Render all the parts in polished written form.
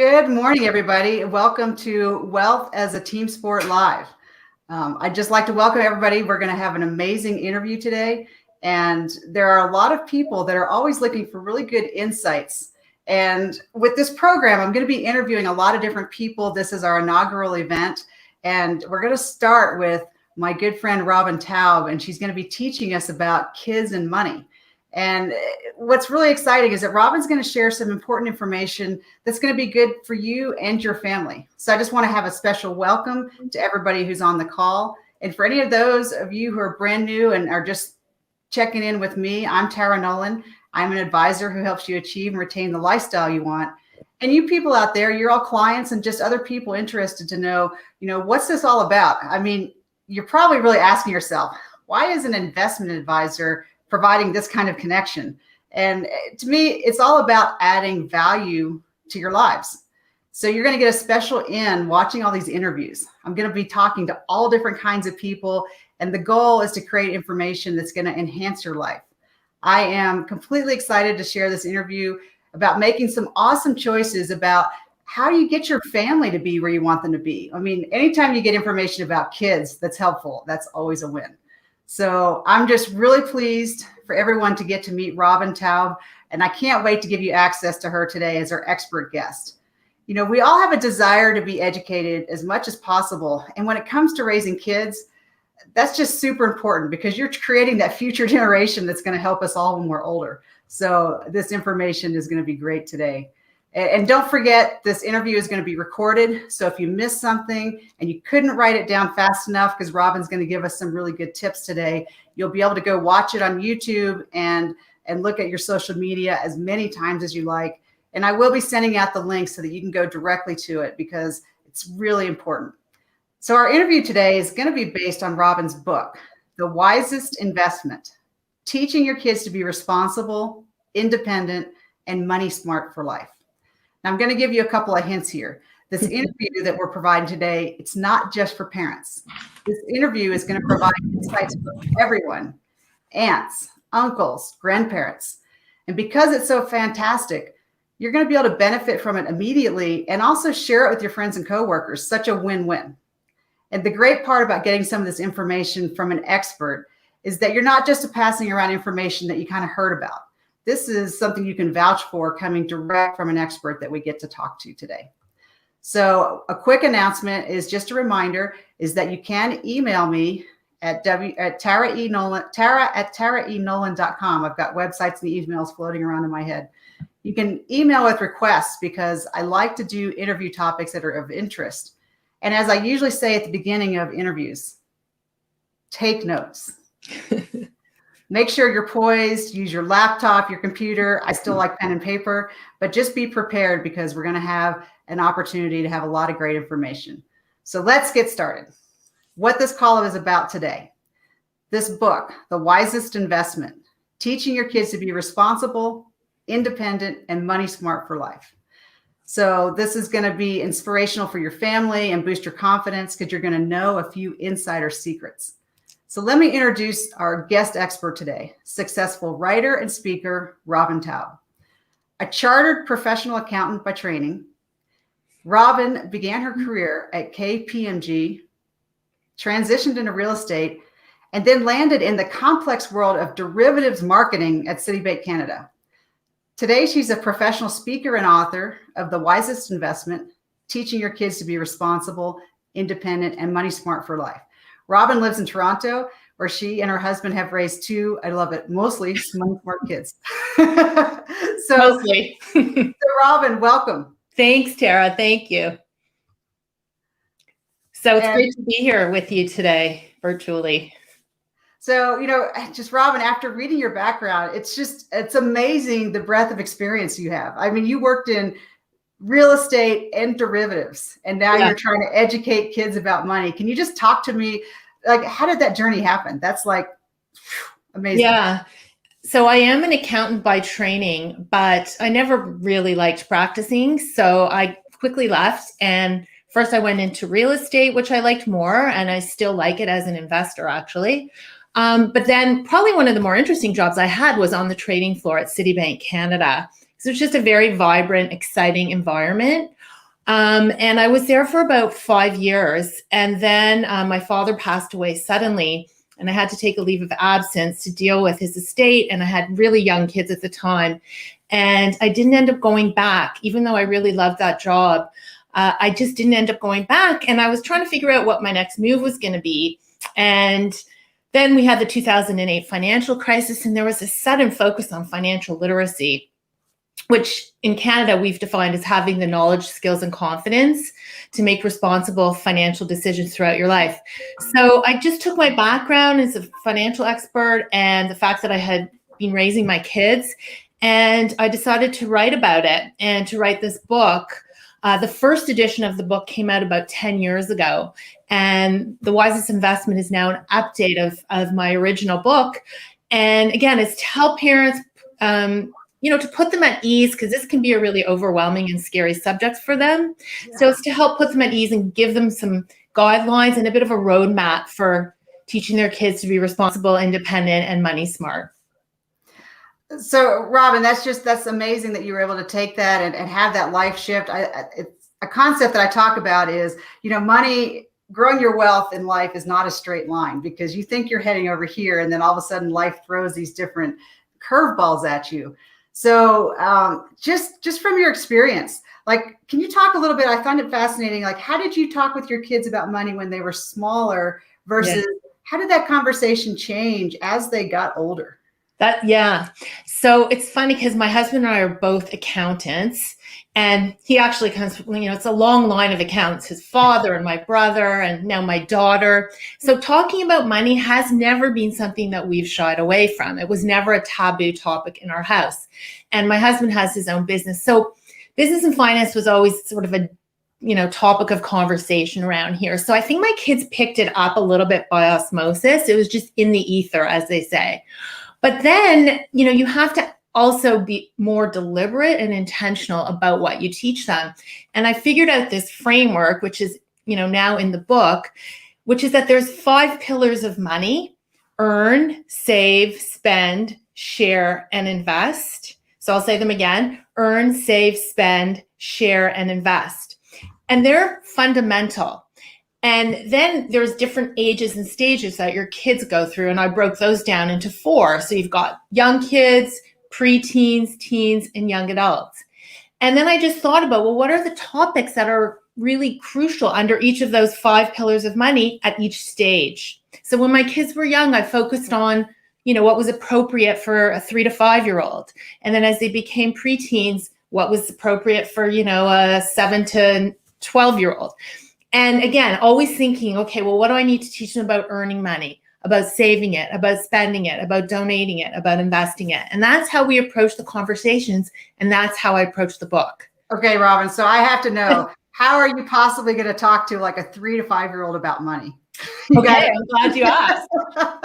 Good morning, everybody. Welcome to Wealth as a Team Sport Live. I'd just like to welcome everybody. We're going to have an amazing interview today. And there are a lot of people that are always looking for really good insights. And with this program, I'm going to be interviewing a lot of different people. This is our inaugural event. And we're going to start with my good friend, Robin Taub, and she's going to be teaching us about kids and money. And what's really exciting is that Robin's going to share some important information that's going to be good for you and your family. So I just want to have a special welcome to everybody who's on the call. And for any of those of you who are brand new and are just checking in with me, I'm Tara Nolan. I'm an advisor who helps you achieve and retain the lifestyle you want. And you people out there, you're all clients and just other people interested to know, what's this all about? I mean, you're probably really asking yourself, why is an investment advisor providing this kind of connection? And to me, it's all about adding value to your lives. So you're going to get a special in watching all these interviews. I'm going to be talking to all different kinds of people, and the goal is to create information that's going to enhance your life. I am completely excited to share this interview about making some awesome choices about how you get your family to be where you want them to be. I mean, anytime you get information about kids that's helpful, that's always a win. So I'm just really pleased for everyone to get to meet Robin Taub, and I can't wait to give you access to her today as our expert guest. We all have a desire to be educated as much as possible. And when it comes to raising kids, that's just super important because you're creating that future generation that's going to help us all when we're older. So this information is going to be great today. And don't forget, this interview is going to be recorded. So if you missed something and you couldn't write it down fast enough, because Robin's going to give us some really good tips today, you'll be able to go watch it on YouTube and look at your social media as many times as you like. And I will be sending out the link so that you can go directly to it because it's really important. So our interview today is going to be based on Robin's book, The Wisest Investment, Teaching Your Kids to Be Responsible, Independent, and Money Smart for Life. Now, I'm going to give you a couple of hints here. This interview that we're providing today, it's not just for parents. This interview is going to provide insights for everyone, aunts, uncles, grandparents. And because it's so fantastic, you're going to be able to benefit from it immediately and also share it with your friends and coworkers. Such a win-win. And the great part about getting some of this information from an expert is that you're not just passing around information that you kind of heard about. This is something you can vouch for coming direct from an expert that we get to talk to today. So a quick announcement is just a reminder is that you can email me at tara@taraenolan.com. I've got websites and emails floating around in my head. You can email with requests because I like to do interview topics that are of interest. And as I usually say at the beginning of interviews, take notes. Make sure you're poised, use your laptop, your computer. I still like pen and paper, but just be prepared because we're going to have an opportunity to have a lot of great information. So let's get started. What this call is about today. This book, The Wisest Investment, Teaching Your Kids to Be Responsible, Independent, and Money Smart for Life. So this is going to be inspirational for your family and boost your confidence because you're going to know a few insider secrets. So let me introduce our guest expert today, successful writer and speaker, Robin Taub. A chartered professional accountant by training, Robin began her career at KPMG, transitioned into real estate, and then landed in the complex world of derivatives marketing at Citibank Canada. Today, she's a professional speaker and author of The Wisest Investment, Teaching Your Kids to Be Responsible, Independent, and Money Smart for Life. Robin lives in Toronto, where she and her husband have raised two, I love it, mostly money smart kids. Mostly. So Robin, welcome. Thanks, Tara. Thank you. So it's great to be here with you today, virtually. So, just Robin, after reading your background, it's amazing the breadth of experience you have. I mean, you worked in real estate and derivatives, and now you're trying to educate kids about money. Can you just talk to me, how did that journey happen? That's amazing. Yeah. So I am an accountant by training, but I never really liked practicing. So I quickly left, and first I went into real estate, which I liked more, and I still like it as an investor, actually. But then probably one of the more interesting jobs I had was on the trading floor at Citibank Canada. So it's just a very vibrant, exciting environment. And I was there for about 5 years. And then my father passed away suddenly, and I had to take a leave of absence to deal with his estate. And I had really young kids at the time. And I didn't end up going back, even though I really loved that job. I just didn't end up going back. And I was trying to figure out what my next move was going to be. And then we had the 2008 financial crisis, and there was a sudden focus on financial literacy, which in Canada we've defined as having the knowledge, skills, and confidence to make responsible financial decisions throughout your life. So I just took my background as a financial expert and the fact that I had been raising my kids, and I decided to write about it and to write this book. The first edition of the book came out about 10 years ago, and The Wisest Investment is now an update of my original book. And again, it's to help parents, to put them at ease, because this can be a really overwhelming and scary subject for them. Yeah. So it's to help put them at ease and give them some guidelines and a bit of a roadmap for teaching their kids to be responsible, independent, and money smart. So, Robin, that's amazing that you were able to take that and have that life shift. It's a concept that I talk about is, money, growing your wealth in life is not a straight line, because you think you're heading over here, and then all of a sudden life throws these different curveballs at you. So just from your experience, can you talk a little bit? I find it fascinating. How did you talk with your kids about money when they were smaller versus how did that conversation change as they got older? So it's funny because my husband and I are both accountants, and he actually comes from, it's a long line of accountants, his father and my brother and now my daughter. So talking about money has never been something that we've shied away from. It was never a taboo topic in our house. And my husband has his own business. So business and finance was always sort of a topic of conversation around here. So I think my kids picked it up a little bit by osmosis. It was just in the ether, as they say. But then, you have to also be more deliberate and intentional about what you teach them. And I figured out this framework, which is, now in the book, which is that there's 5 pillars of money: earn, save, spend, share, and invest. So I'll say them again: earn, save, spend, share, and invest. And they're fundamental. And then there's different ages and stages that your kids go through. And I broke those down into 4. So you've got young kids, preteens, teens, and young adults. And then I just thought about, what are the topics that are really crucial under each of those 5 pillars of money at each stage? So when my kids were young, I focused on, what was appropriate for a 3 to 5-year-old. And then as they became preteens, what was appropriate for, a 7 to 12-year-old. And again, always thinking, okay, well, what do I need to teach them about earning money, about saving it, about spending it, about donating it, about investing it? And that's how we approach the conversations. And that's how I approach the book. Okay, Robin. So I have to know, how are you possibly going to talk to a 3 to 5-year-old about money? Okay, I'm glad you asked.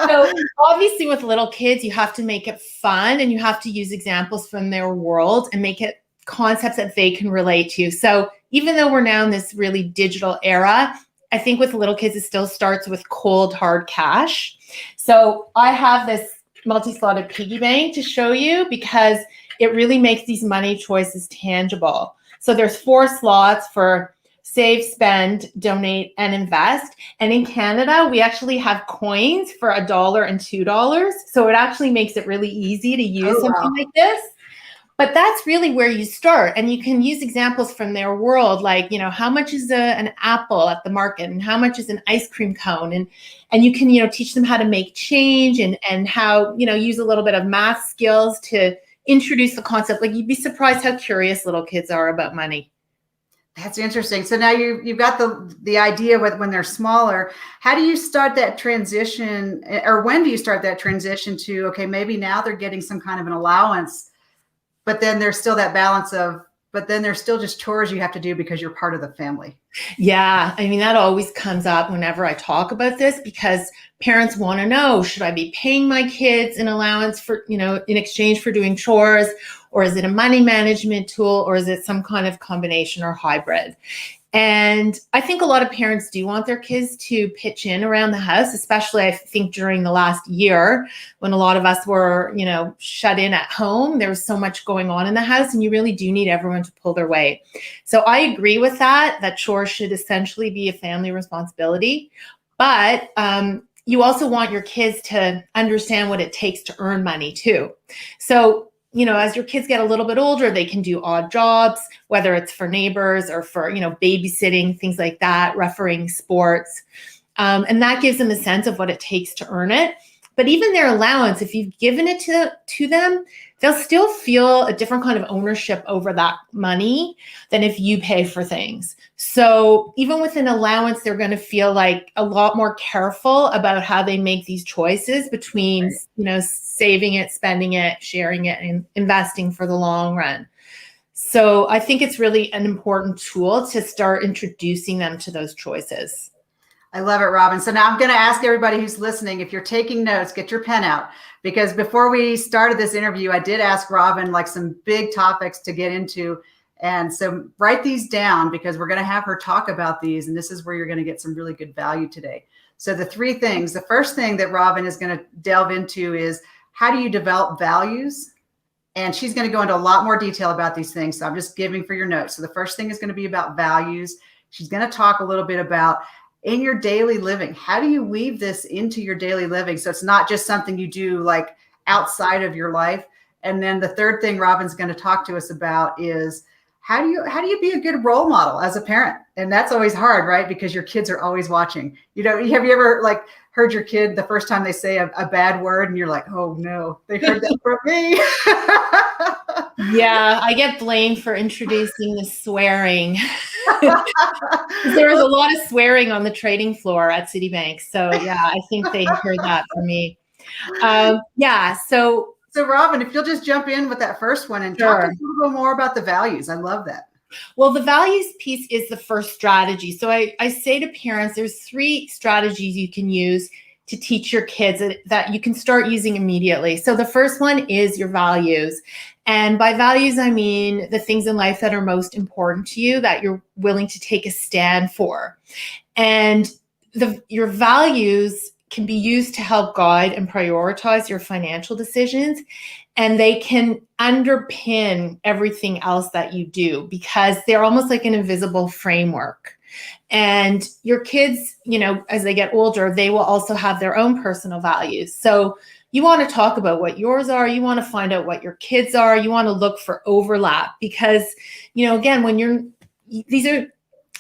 So obviously with little kids, you have to make it fun, and you have to use examples from their world and make it concepts that they can relate to. So even though we're now in this really digital era, I think with little kids, it still starts with cold, hard cash. So I have this multi-slotted piggy bank to show you, because it really makes these money choices tangible. So there's 4 slots for save, spend, donate, and invest. And in Canada, we actually have coins for $1 and $2. So it actually makes it really easy to use something like this. But that's really where you start. And you can use examples from their world, like, how much is an apple at the market, and how much is an ice cream cone? And you can, teach them how to make change and how, use a little bit of math skills to introduce the concept. You'd be surprised how curious little kids are about money. That's interesting. So now you've got the idea when they're smaller. How do you start that transition, or when do you start that transition to, okay, maybe now they're getting some kind of an allowance, but then there's still that balance but then there's still just chores you have to do because you're part of the family? Yeah. I mean, that always comes up whenever I talk about this, because parents want to know, should I be paying my kids an allowance for, in exchange for doing chores, or is it a money management tool, or is it some kind of combination or hybrid? And I think a lot of parents do want their kids to pitch in around the house, especially I think during the last year when a lot of us were, shut in at home. There was so much going on in the house, and you really do need everyone to pull their weight. So I agree with that chores should essentially be a family responsibility. But you also want your kids to understand what it takes to earn money too. So as your kids get a little bit older, they can do odd jobs, whether it's for neighbors or for, babysitting, things like that, refereeing sports. And that gives them a sense of what it takes to earn it. But even their allowance, if you've given it to them, they'll still feel a different kind of ownership over that money than if you pay for things. So even with an allowance, they're going to feel like a lot more careful about how they make these choices between, saving it, spending it, sharing it, and investing for the long run. So I think it's really an important tool to start introducing them to those choices. I love it, Robin. So now I'm going to ask everybody who's listening, if you're taking notes, get your pen out, because before we started this interview, I did ask Robin some big topics to get into. And so write these down, because we're going to have her talk about these. And this is where you're going to get some really good value today. So the three things, the first thing that Robin is going to delve into is, how do you develop values? And she's going to go into a lot more detail about these things. So I'm just giving for your notes. So the first thing is going to be about values. She's going to talk a little bit about in your daily living. How do you weave this into your daily living so it's not just something you do like outside of your life? And then the third thing Robin's going to talk to us about is how do you be a good role model as a parent? And that's always hard, right? Because your kids are always watching. Have you ever heard your kid the first time they say a bad word and you're like, oh no, they heard that from me? Yeah, I get blamed for introducing the swearing. There was a lot of swearing on the trading floor at Citibank. So yeah, I think they heard that from me. So Robin, if you'll just jump in with that first one and Sure. talk a little bit more about the values. I love that. Well, the values piece is the first strategy. So I say to parents, there's 3 strategies you can use to teach your kids that you can start using immediately. So the first one is your values. And by values, I mean the things in life that are most important to you, that you're willing to take a stand for. And your values can be used to help guide and prioritize your financial decisions. And they can underpin everything else that you do, because they're almost like an invisible framework. And your kids, as they get older, they will also have their own personal values. So you want to talk about what yours are. You want to find out what your kids are. You want to look for overlap, because, again, these are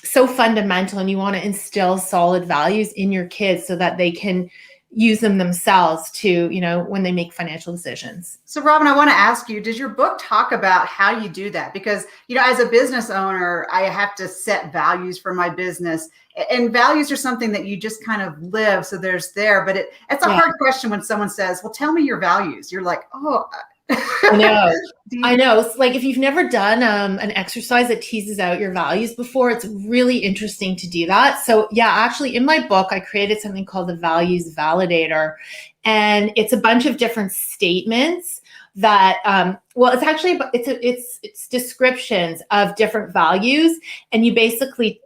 so fundamental, and you want to instill solid values in your kids so that they can use them themselves to, when they make financial decisions. So Robin, I want to ask you, does your book talk about how you do that? Because, as a business owner, I have to set values for my business, and values are something that you just kind of live. So it's a hard question when someone says, well, tell me your values. You're like, oh, I know. It's like if you've never done an exercise that teases out your values before, it's really interesting to do that. So actually in my book, I created something called the Values Validator. And it's a bunch of different statements that, it's descriptions of different values. And you basically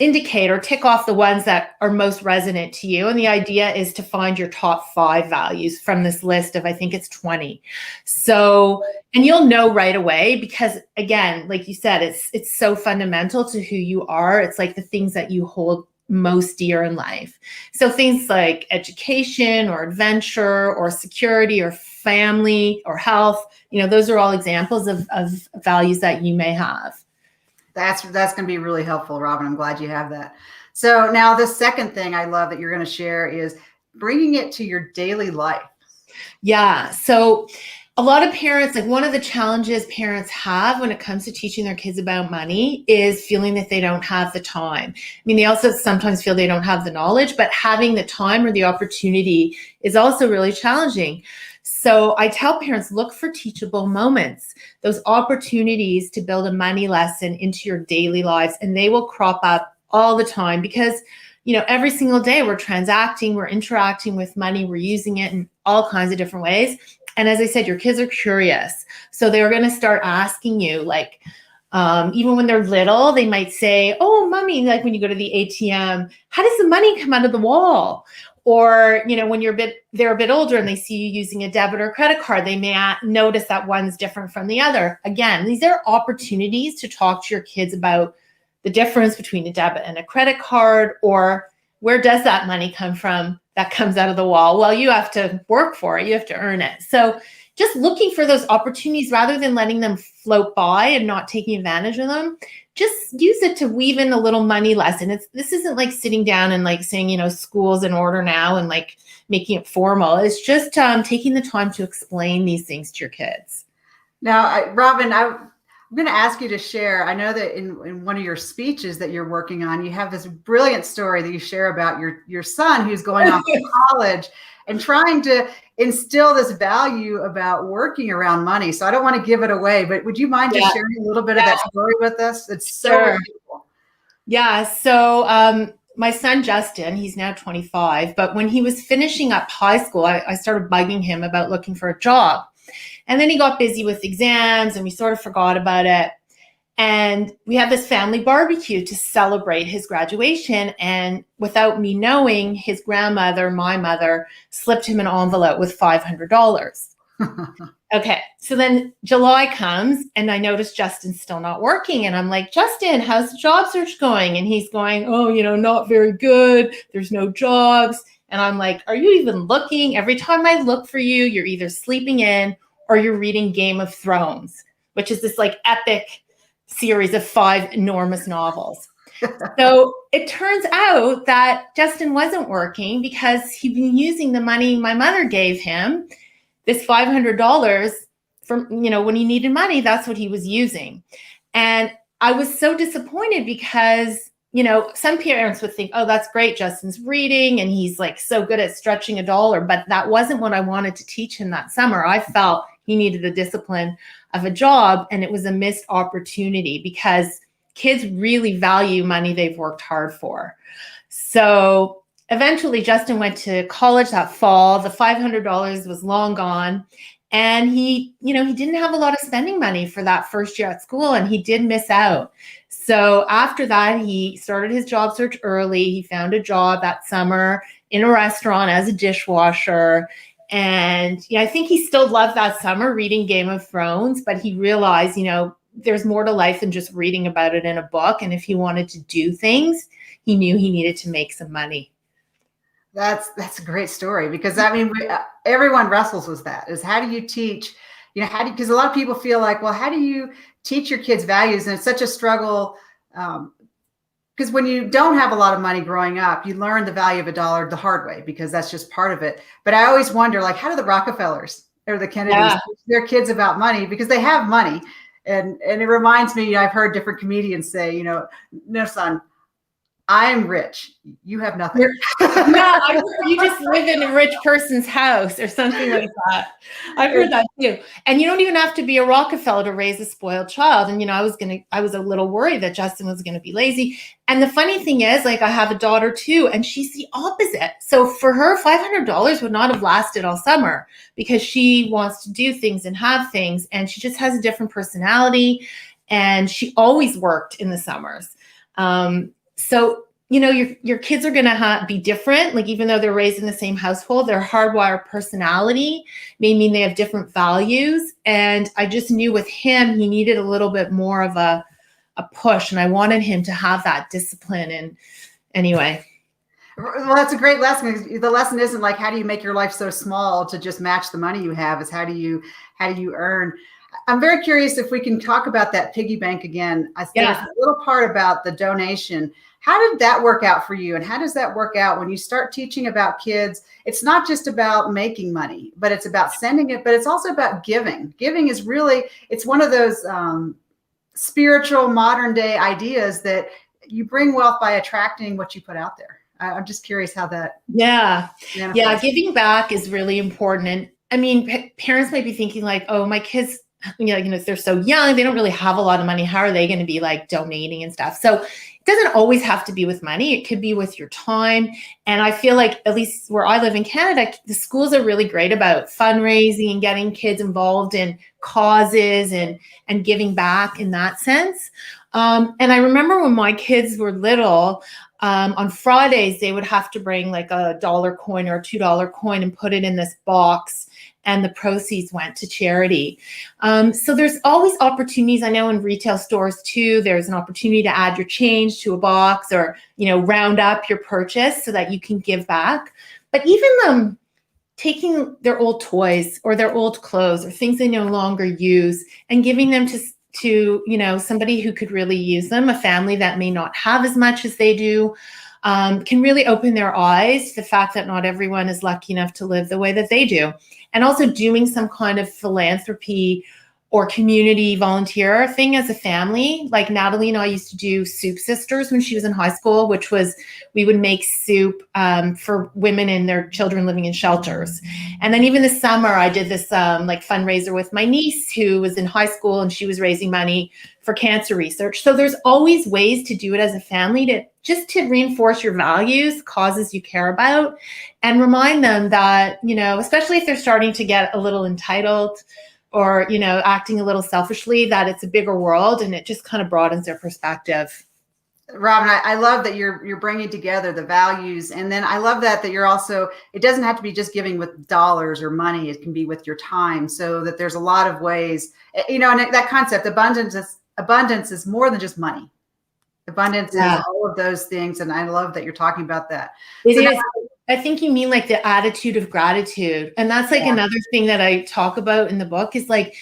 indicate or tick off the ones that are most resonant to you. And the idea is to find your top 5 values from this list of, I think it's 20. So, and you'll know right away, because again, like you said, it's so fundamental to who you are. It's like the things that you hold most dear in life. So things like education or adventure or security or family or health, those are all examples of values that you may have. That's going to be really helpful, Robin. I'm glad you have that. So now the second thing I love that you're going to share is bringing it to your daily life. Yeah. So a lot of parents, one of the challenges parents have when it comes to teaching their kids about money is feeling that they don't have the time. I mean, they also sometimes feel they don't have the knowledge, but having the time or the opportunity is also really challenging. So I tell parents, look for teachable moments, those opportunities to build a money lesson into your daily lives, and they will crop up all the time, because, every single day we're transacting, we're interacting with money, we're using it in all kinds of different ways. And as I said, your kids are curious. So they're going to start asking you Even when they're little, they might say, "Oh, mommy," like when you go to the ATM, "how does the money come out of the wall?" Or, when they're a bit older and they see you using a debit or credit card, they may notice that one's different from the other. Again, these are opportunities to talk to your kids about the difference between a debit and a credit card, or where does that money come from that comes out of the wall? Well, you have to work for it. You have to earn it. So just looking for those opportunities rather than letting them float by and not taking advantage of them. Just use it to weave in a little money lesson. This isn't like sitting down and like saying, school's in order now and like making it formal. It's just taking the time to explain these things to your kids. Now, Robin, I'm going to ask you to share. I know that in one of your speeches that you're working on, you have this brilliant story that you share about your son who's going off to college and trying to instill this value about working around money. So I don't want to give it away, but would you mind just sharing a little bit of that story with us? It's so beautiful. Yeah. So my son, Justin, he's now 25, but when he was finishing up high school, I started bugging him about looking for a job. And then he got busy with exams and we sort of forgot about it. And we had this family barbecue to celebrate his graduation. And without me knowing, his grandmother, my mother, slipped him an envelope with $500. Okay. So then July comes and I notice Justin's still not working. And I'm like, "Justin, how's the job search going?" And he's going, "Oh, not very good. There's no jobs." And I'm like, "Are you even looking? Every time I look for you, you're either sleeping in or you're reading Game of Thrones, which is this like epic series of 5 enormous novels." So it turns out that Justin wasn't working because he'd been using the money my mother gave him, this $500 from, when he needed money, that's what he was using. And I was so disappointed because, some parents would think, "Oh, that's great. Justin's reading and he's like so good at stretching a dollar." But that wasn't what I wanted to teach him that summer. I felt he needed the discipline of a job, and it was a missed opportunity because kids really value money they've worked hard for. So eventually Justin went to college that fall. The $500 was long gone. And he didn't have a lot of spending money for that first year at school, and he did miss out. So after that, he started his job search early. He found a job that summer in a restaurant as a dishwasher. And I think he still loved that summer reading Game of Thrones, but he realized, there's more to life than just reading about it in a book. And if he wanted to do things, he knew he needed to make some money. That's a great story because everyone wrestles with that. Is how do you teach? Because a lot of people feel like, well, how do you teach your kids values? And it's such a struggle because when you don't have a lot of money growing up, you learn the value of a dollar the hard way because that's just part of it. But I always wonder, like, how do the Rockefellers or the Kennedys teach their kids about money because they have money? And it reminds me, I've heard different comedians say, "No, son, I'm rich. You have nothing." You just live in a rich person's house or something like that. I've heard that too. And you don't even have to be a Rockefeller to raise a spoiled child. And, I was a little worried that Justin was going to be lazy. And the funny thing is, like, I have a daughter too, and she's the opposite. So for her, $500 would not have lasted all summer because she wants to do things and have things. And she just has a different personality. And she always worked in the summers. So, your kids are going to be different. Like, even though they're raised in the same household, their hardwired personality may mean they have different values. And I just knew with him, he needed a little bit more of a push. And I wanted him to have that discipline. And anyway. Well, that's a great lesson. The lesson isn't like, how do you make your life so small to just match the money you have? It's how do you earn? I'm very curious if we can talk about that piggy bank again. I think there's a little part about the donation. How did that work out for you? And how does that work out when you start teaching about kids? It's not just about making money, but it's about sending it, but it's also about giving. Giving is really, it's one of those spiritual modern day ideas that you bring wealth by attracting what you put out there. I'm just curious how that. Yeah. Giving back is really important. And parents might be thinking like, "Oh, my kids, they're so young, they don't really have a lot of money. How are they going to be like donating and stuff?" So it doesn't always have to be with money. It could be with your time. And I feel like, at least where I live in Canada, the schools are really great about fundraising and getting kids involved in causes and giving back in that sense. And I remember when my kids were little, on Fridays, they would have to bring like a $1 coin or a $2 coin and put it in this box, and the proceeds went to charity. So there's always opportunities. I know in retail stores too, there's an opportunity to add your change to a box, or, round up your purchase so that you can give back. But even taking their old toys or their old clothes or things they no longer use and giving them to somebody who could really use them, a family that may not have as much as they do, can really open their eyes to the fact that not everyone is lucky enough to live the way that they do. And also doing some kind of philanthropy or community volunteer thing as a family. Like Natalie and I used to do Soup Sisters when she was in high school, which was, we would make soup for women and their children living in shelters. And then even this summer, I did this fundraiser with my niece who was in high school, and she was raising money for cancer research. So there's always ways to do it as a family to reinforce your values, causes you care about, and remind them that, especially if they're starting to get a little entitled or, acting a little selfishly, that it's a bigger world, and it just kind of broadens their perspective. Robin, I love that you're bringing together the values. And then I love that you're also, it doesn't have to be just giving with dollars or money. It can be with your time, so that there's a lot of ways, and that concept, abundance is more than just money. Abundance is all of those things. And I love that you're talking about that. It is. I think you mean like the attitude of gratitude. And that's like another thing that I talk about in the book is like,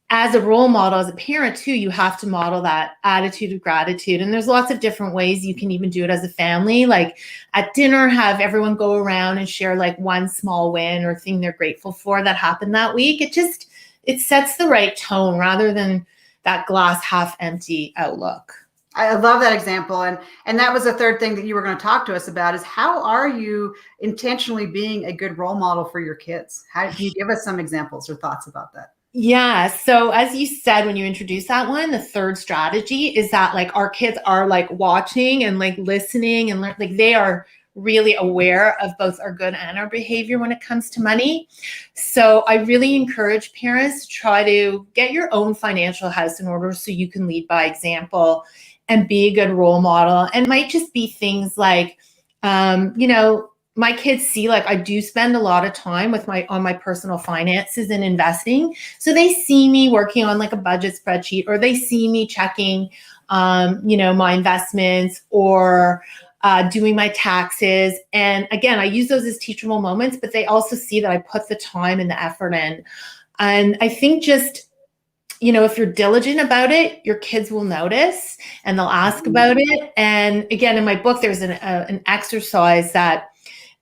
as a role model, as a parent too, you have to model that attitude of gratitude. And there's lots of different ways you can even do it as a family. Like at dinner, have everyone go around and share like one small win or thing they're grateful for that happened that week. It sets the right tone rather than that glass half empty outlook. I love that example. And that was the third thing that you were going to talk to us about, is how are you intentionally being a good role model for your kids? How can you give us some examples or thoughts about that? Yeah. So as you said, when you introduced that one, the third strategy is that like our kids are like watching and like listening and like they are really aware of both our good and our behavior when it comes to money. So I really encourage parents to try to get your own financial house in order so you can lead by example and be a good role model. And it might just be things like, my kids see like I do spend a lot of time on my personal finances and investing. So they see me working on like a budget spreadsheet, or they see me checking, my investments, or doing my taxes. And again, I use those as teachable moments, but they also see that I put the time and the effort in. And I think just, if you're diligent about it, your kids will notice and they'll ask about it. And again, in my book, there's an exercise that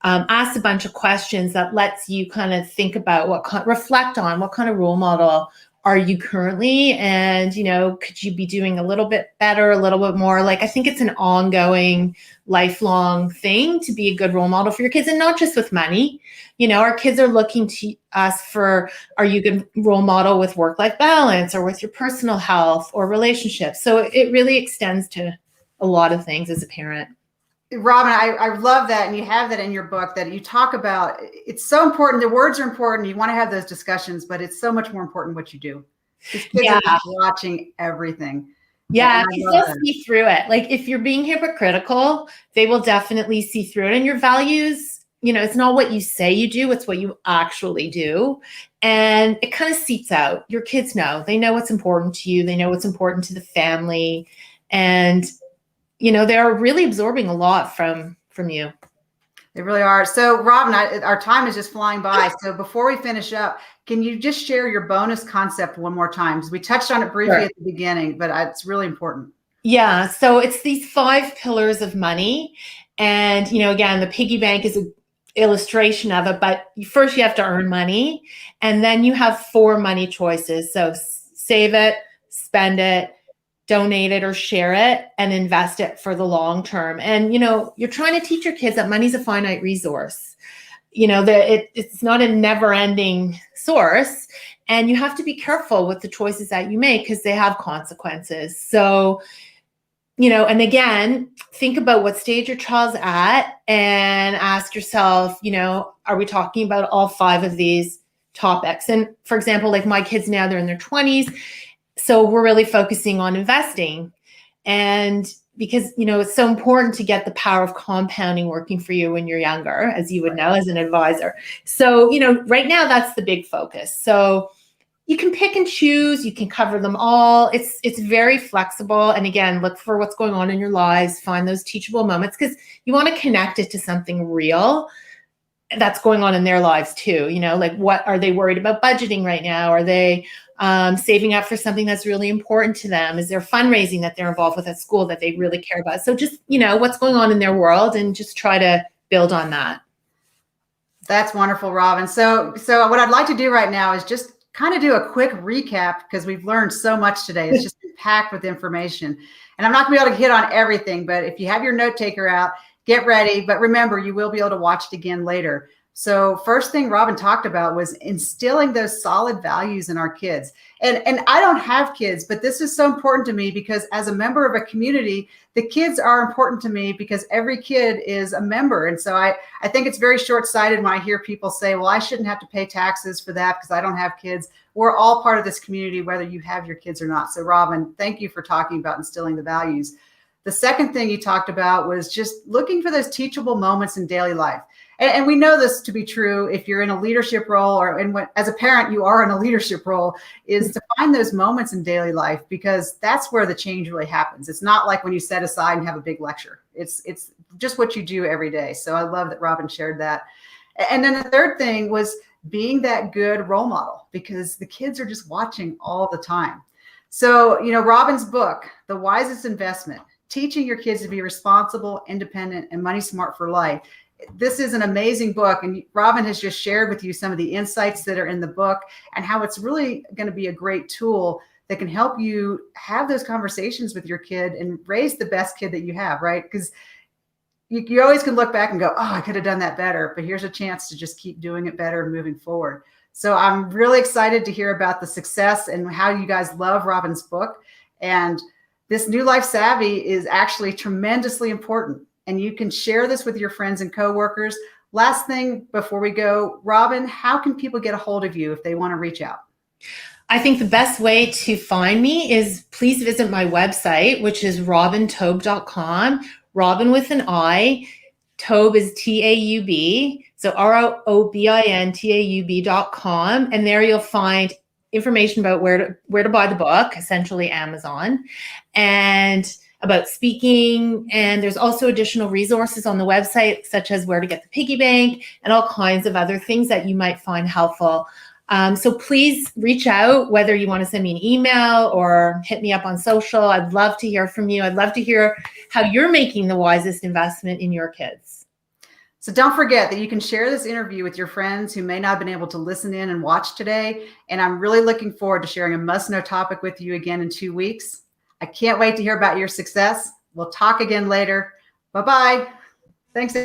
asks a bunch of questions that lets you kind of think about reflect on what kind of role model are you currently, and could you be doing a little bit better, a little bit more. Like I think it's an ongoing, lifelong thing to be a good role model for your kids, and not just with money. Our kids are looking to us for, are you a good role model with work-life balance, or with your personal health or relationships? So it really extends to a lot of things as a parent. Robin, I love that. And you have that in your book, that you talk about, it's so important. The words are important. You want to have those discussions, but it's so much more important what you do. These kids are watching everything. Yeah, they'll see through it. Like if you're being hypocritical, they will definitely see through it. And your values, it's not what you say you do, it's what you actually do. And it kind of seeps out. Your kids know. They know what's important to you. They know what's important to the family. And they're really absorbing a lot from you. They really are. So Robin, our time is just flying by. So before we finish up, can you just share your bonus concept one more time? We touched on it briefly at the beginning, but it's really important. Yeah. So it's these 5 pillars of money. And, again, the piggy bank is an illustration of it, but first you have to earn money. And then you have 4 money choices. So save it, spend it, donate it or share it, and invest it for the long term. And, you're trying to teach your kids that money's a finite resource. It's not a never ending source, and you have to be careful with the choices that you make because they have consequences. So And again, think about what stage your child's at and ask yourself, are we talking about all 5 of these topics? And for example, like my kids now, they're in their 20s. So we're really focusing on investing. And because, it's so important to get the power of compounding working for you when you're younger, as you would know as an advisor. So, right now that's the big focus. So you can pick and choose, you can cover them all. It's very flexible. And again, look for what's going on in your lives, find those teachable moments, because you want to connect it to something real that's going on in their lives too. Like, what are they worried about budgeting right now? Are they saving up for something that's really important to them? Is there fundraising that they're involved with at school that they really care about? So just, what's going on in their world, and just try to build on that. That's wonderful, Robin. So what I'd like to do right now is just kind of do a quick recap, because we've learned so much today. It's just packed with information. And I'm not going to be able to hit on everything, but if you have your note taker out, get ready. But remember, you will be able to watch it again later. So first thing Robin talked about was instilling those solid values in our kids. And I don't have kids, but this is so important to me, because as a member of a community, the kids are important to me because every kid is a member. And so I think it's very short-sighted when I hear people say, well, I shouldn't have to pay taxes for that because I don't have kids. We're all part of this community, whether you have your kids or not. So Robin, thank you for talking about instilling the values. The second thing you talked about was just looking for those teachable moments in daily life. And we know this to be true if you're in a leadership role, or as a parent, you are in a leadership role, is to find those moments in daily life, because that's where the change really happens. It's not like when you set aside and have a big lecture. It's just what you do every day. So I love that Robin shared that. And then the third thing was being that good role model, because the kids are just watching all the time. So, Robin's book, The Wisest Investment, teaching your kids to be responsible, independent, and money smart for life. This is an amazing book, and Robin has just shared with you some of the insights that are in the book and how it's really going to be a great tool that can help you have those conversations with your kid and raise the best kid that you have, right? Because you always can look back and go, oh, I could have done that better, but here's a chance to just keep doing it better and moving forward. So I'm really excited to hear about the success and how you guys love Robin's book. And this New Life Savvy is actually tremendously important. And you can share this with your friends and coworkers. Last thing before we go, Robin, how can people get a hold of you if they want to reach out? I think the best way to find me is please visit my website, which is robintaub.com. Robin with an I, Taub is Taub. So ROBINTAUB.com. And there you'll find information about where to buy the book, essentially Amazon, and about speaking. And there's also additional resources on the website, such as where to get the piggy bank and all kinds of other things that you might find helpful. So please reach out, whether you want to send me an email or hit me up on social. I'd love to hear from you. I'd love to hear how you're making the wisest investment in your kids. So don't forget that you can share this interview with your friends who may not have been able to listen in and watch today. And I'm really looking forward to sharing a must-know topic with you again in 2 weeks. I can't wait to hear about your success. We'll talk again later. Bye-bye. Thanks.